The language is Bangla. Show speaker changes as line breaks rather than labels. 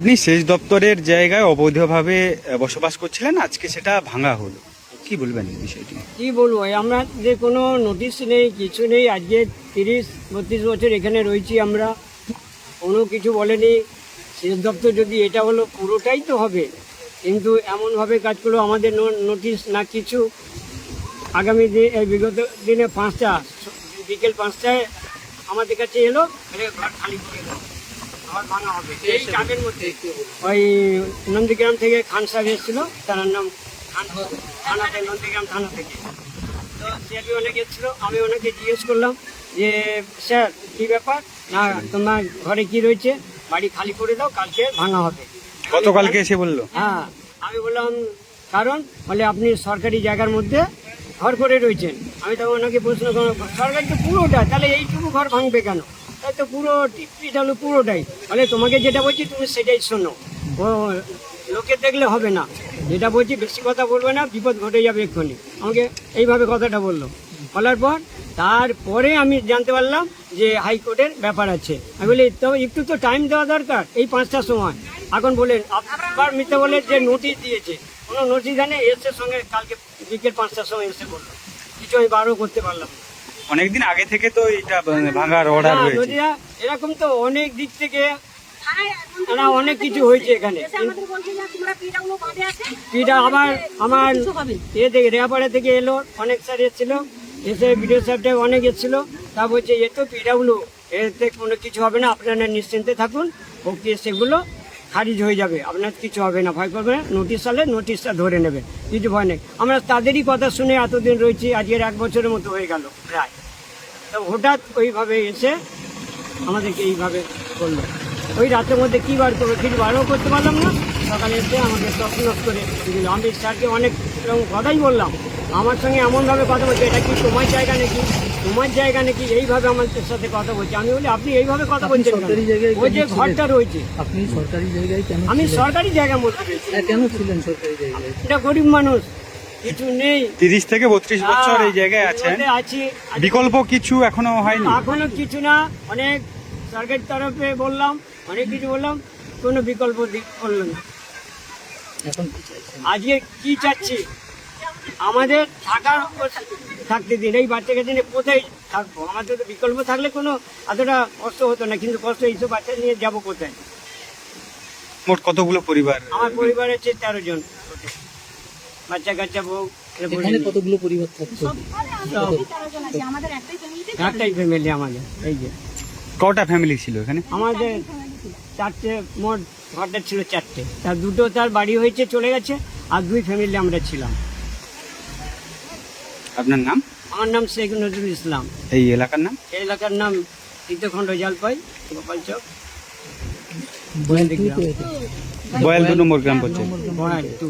আপনি সেচ দপ্তরের জায়গায় অবৈধভাবে বসবাস করছিলেন, আজকে সেটা ভাঙা হলো, কি বলবেন এই বিষয়টি?
কি বলবো, আমরা যে কোনো নোটিশ নেই, কিছু নেই। আজকে 30-32 বছর এখানে রয়েছি আমরা, কোনো কিছু বলেনি। সেচ দপ্তর যদি এটা হলো পুরোটাই তো হবে, কিন্তু এমনভাবে কাজ করলো, আমাদের নোটিশ না কিছু। আগামী দিন বিগত দিনে 5টা বিকেল 5টায় আমাদের কাছে এলো, ঘর খালি করে দাও, ঘর ভাঙা হবে এই টাইমের মধ্যে। ওই নন্দীগ্রাম থেকে খান সাহেব এসেছিলো, তার নাম খান, থানাতে নন্দীগ্রাম থানা থেকে। তো সিআরপি অনেক এসেছিলো, আমি ওনাকে জিজ্ঞেস করলাম যে স্যার কী ব্যাপার, না তোমার ঘরে কি রয়েছে, বাড়ি খালি করে দাও, কালকে ভাঙা হবে।
গতকালকে এসে বললো?
হ্যাঁ, আমি বললাম কারণ, বলে আপনি সরকারি জায়গার মধ্যে ঘর করে রয়েছেন। আমি তখন ওনাকে প্রশ্ন করলাম, সরকারি তো পুরোটা, তাহলে এইটুকু ঘর ভাঙবে কেন? তাই তো পুরো টিপটা হলো পুরোটাই। বলে তোমাকে যেটা বলছি তুমি সেটাই শোনো, ও লোকের দেখলে হবে না, যেটা বলছি বেশি কথা বলবে না, বিপদ ঘটে যাবে এক্ষুনি। আমাকে এইভাবে কথাটা বললো। বলার পর তারপরে আমি জানতে পারলাম যে হাইকোর্টের ব্যাপার আছে। আমি বলি তো একটু তো টাইম দেওয়া দরকার, এই 5টার সময়। এখন বলেন আবার মিথ্যে বলে যে নোটিশ দিয়েছে, কোনো নোটিশ জানে এসে সঙ্গে কালকে বিকেল 5টার সময় এসে বললো, কিছু আমি বারও করতে পারলাম না।
অনেকদিন আগে থেকে তো এটা ভাঙার অর্ডার রয়েছে।
নদীয়া এরকম তো অনেক দিক থেকে না অনেক কিছু হয়েছে এখানে। পিটা আবার আমার এ থেকে রেয়াপাড়া থেকে এলো, অনেক স্যার এসেছিল, এসে বিডিও সাহেবটা অনেক এসেছিল। তা বলছে এ তো পিডাব্লিউ, এতে কোনো কিছু হবে না, আপনারা নিশ্চিন্তে থাকুন, ওকে সেগুলো খারিজ হয়ে যাবে, আপনার কিছু হবে না, ভয় করবে না, নোটিশ আলে নোটিশটা ধরে নেবে, কিছু ভয় নেই। আমরা তাদেরই কথা শুনে এতদিন রয়েছি, আজকের 1 বছরের মতো হয়ে গেল প্রায়। তো হঠাৎ ওইভাবে এসে আমাদেরকে এইভাবে করলো। ওই রাতের মধ্যে কী বার করবো, কিছু বারও করতে পারলাম না। সকালে এসে আমাকে তছনছ করে দিল। আমি স্যারকে অনেক কথাই বললাম, আমার সঙ্গে এমনভাবে কথা বলছে, এটা কি তোমার জায়গা নাকি, তোমার জায়গা নাকি, এইভাবে আমাদের সাথে কথা বলছে। আমি বলি আপনি এইভাবে কথা বলছেন, ওই যে ঘরটা রয়েছে।
আপনি সরকারি জায়গায় কেন?
আমি সরকারি জায়গার মধ্যে রয়েছি।
কেন ছিলেন সরকারি জায়গায়?
এটা গরিব মানুষ, কিছু নেই।
30 থেকে 32 বছর এই জায়গায় আছেন,
আছি।
বিকল্প কিছু এখনো হয়নি?
এখনো কিছু না, অনেক সরকারের তরফে বললাম, অনেক কিছু বললাম, কোনো বিকল্প করলো না।
এখন কি চাইছেন?
আজকে কি চাচ্ছি, আমাদের থাকতে দিন, এই বাচ্চা কাছে নিয়ে কোথায় থাকবো? আমাদের তো বিকল্প থাকলে কোনো এতটা কষ্ট হতো না, কিন্তু কষ্ট এইসব বাচ্চা নিয়ে যাবো কোথায়?
মোট কতগুলো পরিবার?
আমার পরিবার হচ্ছে 13 জন, বাচ্চা কাচ্চা, বউ।
এখানে কতগুলো পরিবার থাকতো?
একটাই ফ্যামিলি আমাদের। এই যে
কটা ফ্যামিলি ছিল এখানে?
আমাদের 4টে, মোট ঘরটা ছিল 4টে, তার 2টো তার বাড়ি হয়েছে চলে গেছে, আর 2 ফ্যামিলি আমরা ছিলাম।
আপনার নাম?
আমার নাম শেখ নজরুল ইসলাম।
এই এলাকার নাম?
এই এলাকার নাম তীর্থখণ্ড জলপাই, গোপাল চক,
বয়াল 2
বয়াল 2 নম্বর গ্রাম পঞ্চায়েত।
বয়াল 2।